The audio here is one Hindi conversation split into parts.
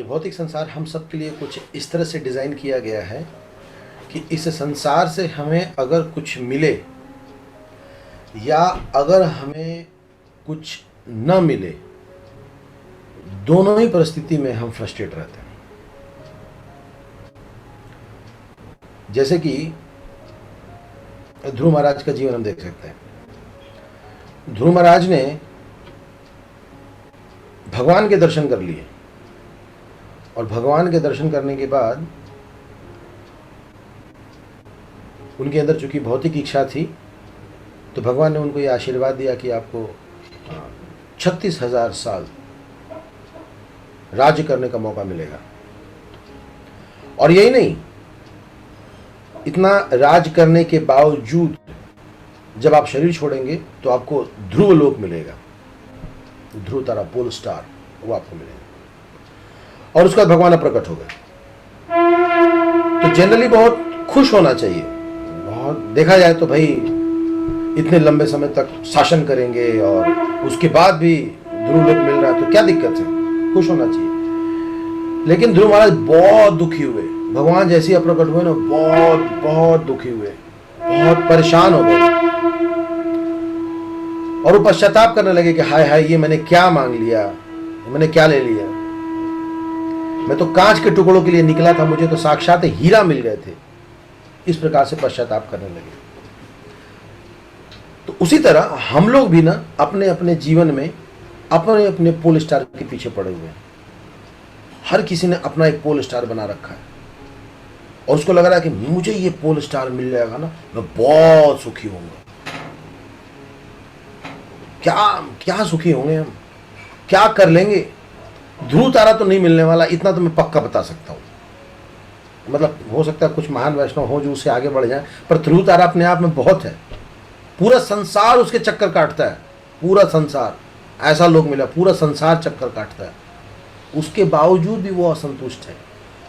ये भौतिक संसार हम सब के लिए कुछ इस तरह से डिज़ाइन किया गया है कि इस संसार से हमें अगर कुछ मिले या अगर हमें कुछ न मिले, दोनों ही परिस्थिति में हम फ्रस्ट्रेट रहते हैं। जैसे कि ध्रुव महाराज का जीवन हम देख सकते हैं। ध्रुव महाराज ने भगवान के दर्शन कर लिए और भगवान के दर्शन करने के बाद उनके अंदर चूंकि भौतिक इच्छा थी, तो भगवान ने उनको ये आशीर्वाद दिया कि आपको 36,000 साल राज्य करने का मौका मिलेगा। और यही नहीं, इतना राज करने के बावजूद जब आप शरीर छोड़ेंगे तो आपको ध्रुव लोक मिलेगा, ध्रुव तारा, पोल स्टार, वो आपको मिलेगा। और उसका भगवान प्रकट हो गए। तो जनरली बहुत खुश होना चाहिए। बहुत देखा जाए तो भाई इतने लंबे समय तक शासन करेंगे और उसके बाद भी ध्रुव लोक मिल रहा है तो क्या दिक्कत है, खुश होना चाहिए। लेकिन ध्रुव महाराज बहुत दुखी हुए। भगवान जैसे ही प्रकट हुए ना, बहुत बहुत दुखी हुए, बहुत परेशान हो गए और वो पश्चाताप करने लगे कि हाय हाय, ये मैंने क्या मांग लिया, मैंने क्या ले लिया। मैं तो कांच के टुकड़ों के लिए निकला था, मुझे तो साक्षात हीरा मिल गए थे। इस प्रकार से पश्चाताप करने लगे। तो उसी तरह हम लोग भी ना अपने अपने जीवन में अपने अपने पोल स्टार के पीछे पड़े हुए हैं। हर किसी ने अपना एक पोल स्टार बना रखा है और उसको लग रहा है कि मुझे ये पोल स्टार मिल जाएगा ना, मैं बहुत सुखी होऊंगा। क्या क्या सुखी होंगे हम, क्या कर लेंगे। ध्रुव तारा तो नहीं मिलने वाला, इतना तो मैं पक्का बता सकता हूं। मतलब हो सकता है कुछ महान वैष्णव हो जो उससे आगे बढ़ जाए, पर ध्रुव तारा अपने आप में बहुत है। पूरा संसार उसके चक्कर काटता है, पूरा संसार। ऐसा लोग मिला, पूरा संसार चक्कर काटता है, उसके बावजूद भी वो असंतुष्ट है।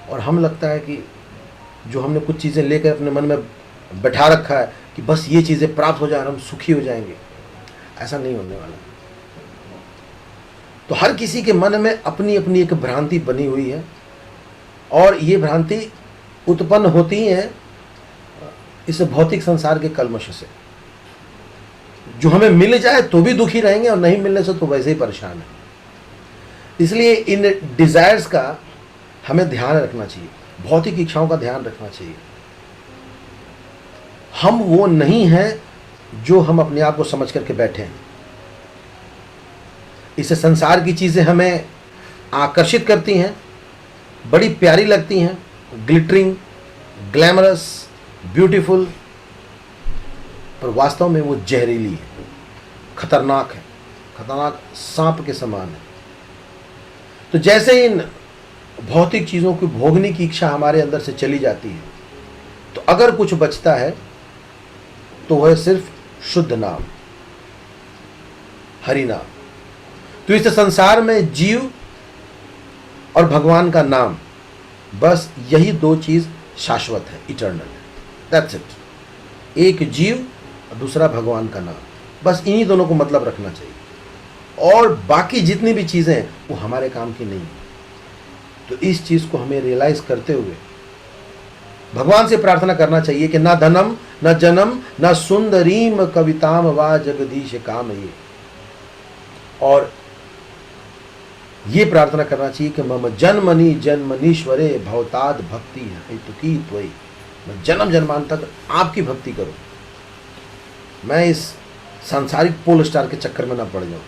और हम लगता है कि जो हमने कुछ चीज़ें लेकर अपने मन में बैठा रखा है कि बस ये चीज़ें प्राप्त हो जाए हम सुखी हो जाएंगे, ऐसा नहीं होने वाला। तो हर किसी के मन में अपनी अपनी एक भ्रांति बनी हुई है और ये भ्रांति उत्पन्न होती है इस भौतिक संसार के कल्मश से। जो हमें मिल जाए तो भी दुखी रहेंगे और नहीं मिलने से तो वैसे ही परेशान है। इसलिए इन डिजायर्स का हमें ध्यान रखना चाहिए, भौतिक इच्छाओं का ध्यान रखना चाहिए। हम वो नहीं हैं जो हम अपने आप को समझ करके बैठे हैं। इस संसार की चीज़ें हमें आकर्षित करती हैं, बड़ी प्यारी लगती हैं, ग्लिटरिंग, ग्लैमरस, ब्यूटीफुल, पर वास्तव में वो जहरीली है, खतरनाक है, खतरनाक सांप के समान है। तो जैसे इन भौतिक चीज़ों की भोगने की इच्छा हमारे अंदर से चली जाती है, तो अगर कुछ बचता है तो वह सिर्फ शुद्ध नाम, हरि नाम। तो इस संसार में जीव और भगवान का नाम, बस यही दो चीज शाश्वत है, इटर्नल, दैट्स इट। एक जीव और दूसरा भगवान का नाम, बस इन्हीं दोनों को मतलब रखना चाहिए। और बाकी जितनी भी चीजें हैं वो हमारे काम की नहीं है। तो इस चीज को हमें रियलाइज करते हुए भगवान से प्रार्थना करना चाहिए कि ना धनम न जनम न सुंदरीम कविताम वा जगदीश काम ये। और ये प्रार्थना करना चाहिए कि मम जन्मनि जन्मनीश्वरे भवताद भक्ति हेतुकी त्वयि। मैं जन्म जन्मांतर आपकी भक्ति करूं, मैं इस सांसारिक पोल स्टार के चक्कर में ना पड़ जाऊं,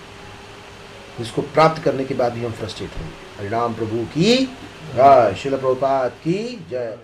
जिसको प्राप्त करने के बाद भी हम फ्रस्ट्रेट होंगे। हरिनाम प्रभु की जय, श्रील प्रभुपाद की जय।